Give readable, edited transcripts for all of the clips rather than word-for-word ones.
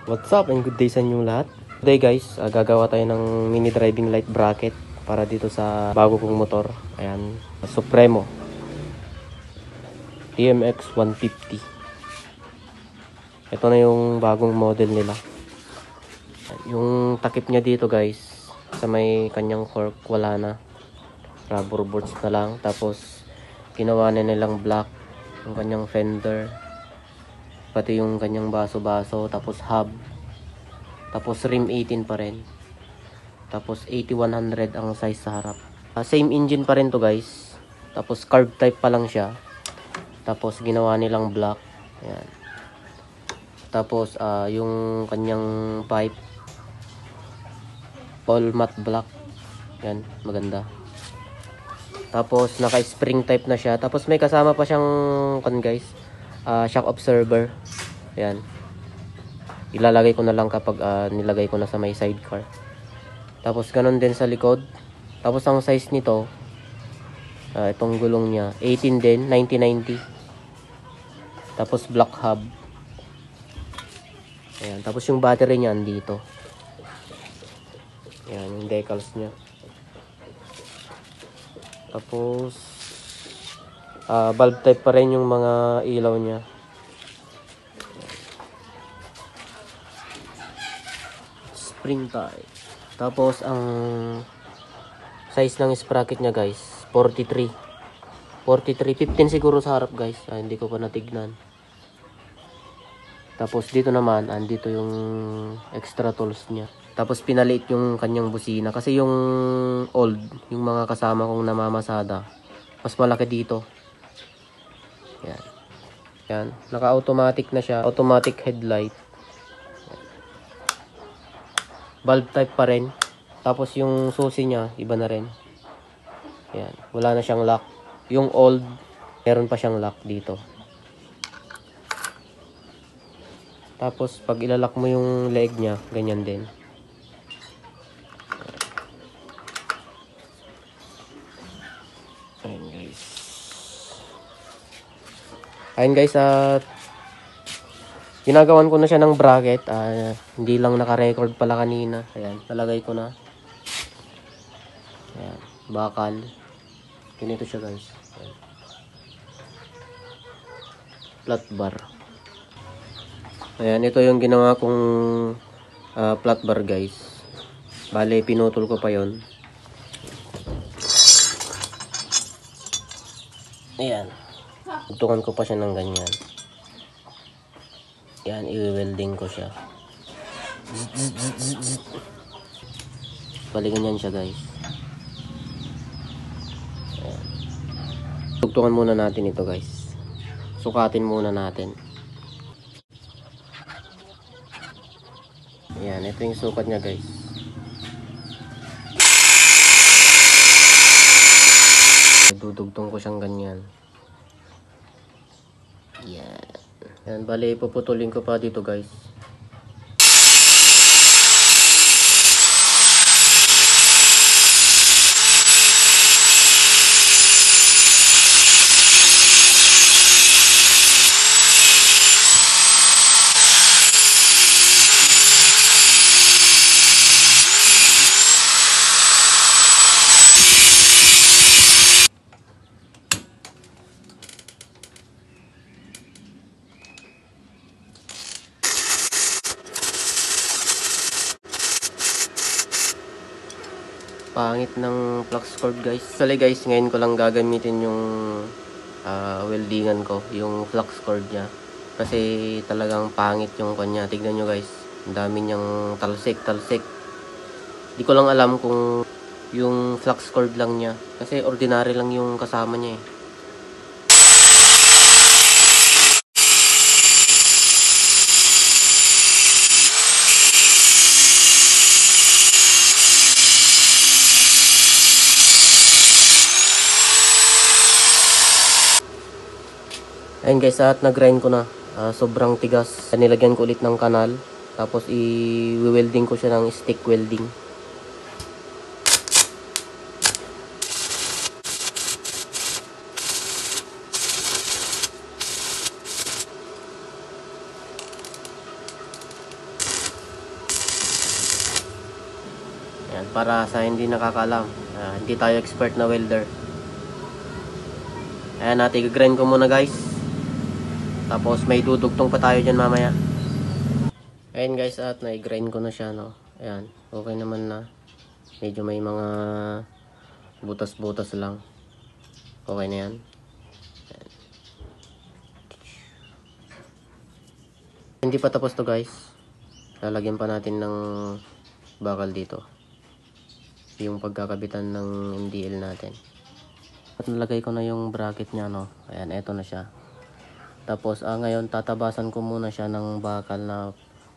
What's up and good day sa inyong lahat. Today guys, gagawa tayo ng mini driving light bracket para dito sa bago kong motor. Ayan, Supremo TMX 150. Ito na yung bagong model nila. Yung takip niya dito guys, sa may kanyang fork wala na. Rubber boards na lang. Tapos ginawa na nilang black yung kanyang fender, pati yung kanyang baso-baso, tapos hub, tapos rim 18 pa rin, tapos 8100 ang size sa harap. Same engine pa rin to guys, tapos carb type pa lang siya, tapos ginawa nilang black. Ayan. Tapos yung kanyang pipe all matte black. Yan, maganda. Tapos naka spring type na siya, tapos may kasama pa siyang guys, shock absorber. Ayan. Ilalagay ko na lang kapag nilagay ko na sa may sidecar. Tapos ganun din sa likod. Tapos ang size nito, itong gulong niya 18 din, 90-90. Tapos black hub. Ayan. Tapos yung battery niya andito. Ayan, yung decals niya. Tapos bulb type pa rin yung mga ilaw niya. Spring type. Tapos ang size ng sprocket niya guys, 43. 15 siguro sa harap guys. Hindi ko pa natignan. Tapos dito naman, andito yung extra tools niya. Tapos pinaliit yung kanyang busina kasi yung old, yung mga kasama kong namamasada, mas malaki dito. Yan. Yan, naka-automatic na siya, automatic headlight. Bulb type pa rin. Tapos yung susi niya, iba na rin. Yan, wala na siyang lock. Yung old, meron pa siyang lock dito. Tapos pag ilalak mo yung leg niya, ganyan din. Ayan guys. Ayan guys, ginagawan ko na siya ng bracket. Hindi lang naka-record pala kanina. Ayan, nalagay ko na. Ayan, bakal. Ganito siya guys. Ayan. Flat bar. Ayan, ito yung ginawa kong flat bar guys. Bale, pinutol ko pa yon. Ayan. Tutukan ko pa siya ng ganyan. Yan, i-welding ko siya. Bali ganyan siya guys. Ayan. Tugtungan muna natin ito guys. Sukatin muna natin. Ayan, ito yung sukat niya guys. Dudugtong ko siyang ganyan. Yan. Yan, bali puputulin ko pa dito guys. Pangit ng flux cord guys. Actually guys, ngayon ko lang gagamitin yung weldingan ko, yung flux cord niya. Kasi talagang pangit yung kanya. Tignan nyo guys, ang dami niyang talsik. Di ko lang alam kung yung flux cord lang niya. Kasi ordinary lang yung kasama niya eh. Ayun guys, at nag-grind ko na. Sobrang tigas. Nilagyan ko ulit ng kanal. Tapos i-welding ko siya ng stick welding. Yan, para sa hindi nakakaalam, hindi tayo expert na welder. Ayan, natin i-grind ko muna guys. Tapos may dudugtong pa tayo dyan mamaya. Ayan guys, at na-grind ko na siya, no. Ayan, okay naman na. Medyo may mga butas-butas lang. Okay na yan. Ayan. Hindi pa tapos to guys. Lalagyan pa natin ng bakal dito. Yung pagkakabitan ng MDL natin. At nalagay ko na yung bracket niya, no. Ayan, eto na siya. Tapos ngayon tatabasan ko muna siya ng bakal na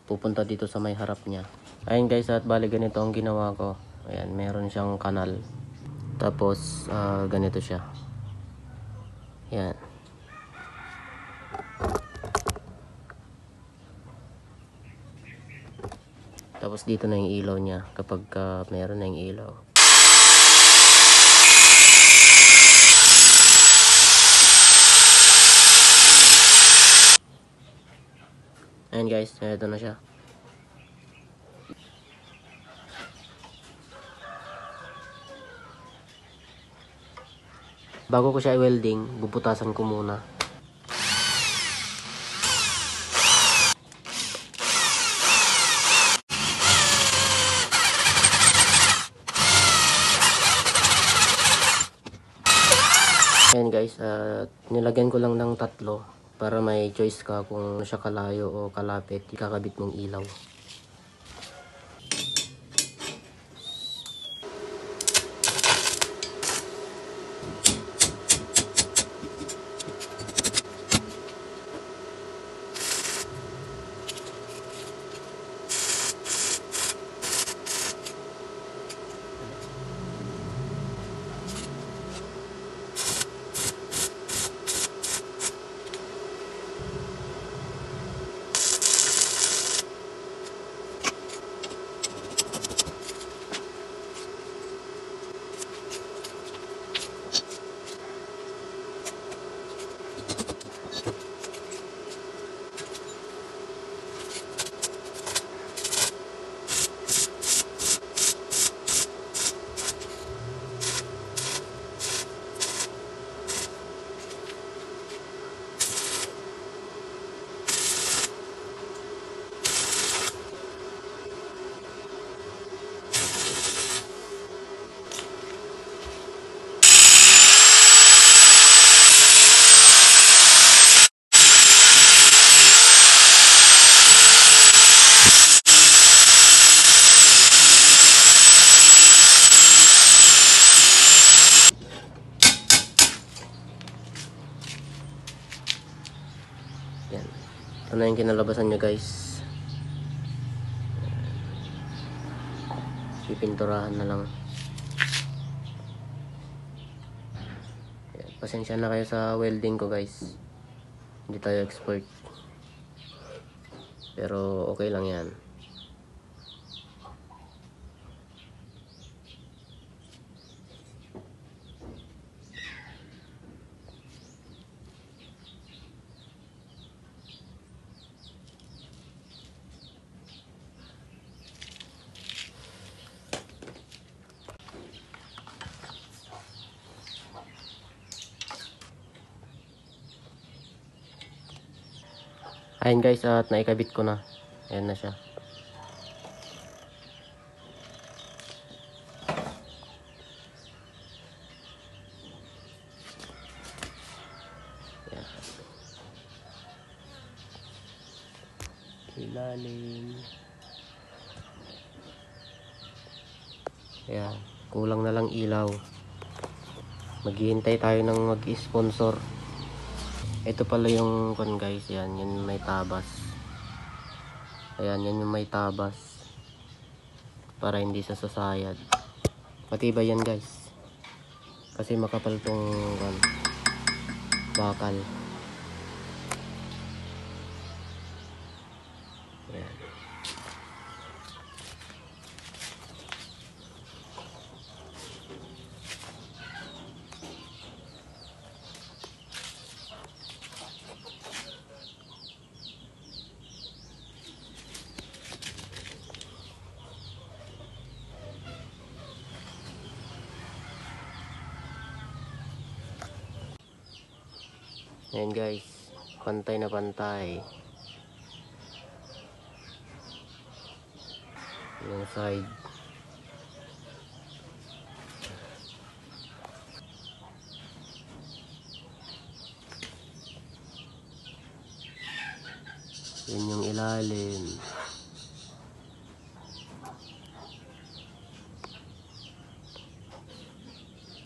pupunta dito sa may harap niya. Ayun guys, at bali ganito ang ginawa ko. Ayan, meron siyang kanal. Tapos ganito siya. Ayan. Tapos dito na yung ilaw niya kapag meron na yung ilaw. Ayan guys, ito na siya. Bago ko siya i-welding, bubutasan ko muna. Ayan guys, nilagyan ko lang ng 3 para may choice ka kung siya kalayo o kalapit ikakabit mong ilaw. Yan. Ito na yung kinalabasan niya guys. Pipinturahan na lang. Yan. Pasensya na kayo sa welding ko guys. Hindi tayo expert. Pero okay lang yan. Ayan guys, at naikabit ko na. Ayan na siya. Ayan. Ilalim. Ayan. Kulang na lang ilaw. Maghihintay tayo ng mag-sponsor. Ito pala yung kon guys, yan yung may tabas. Ayan, yan yung may tabas. Para hindi sasayad. Matibay yan guys. Kasi makapal tong bakal. Ayan. Ayan guys, pantay na pantay yung side. Yun yung ilalim.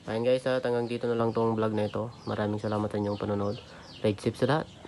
Ayan guys, hanggang dito na lang tong vlog na ito. Maraming salamat sa inyong panonood. Ride safe sa lahat.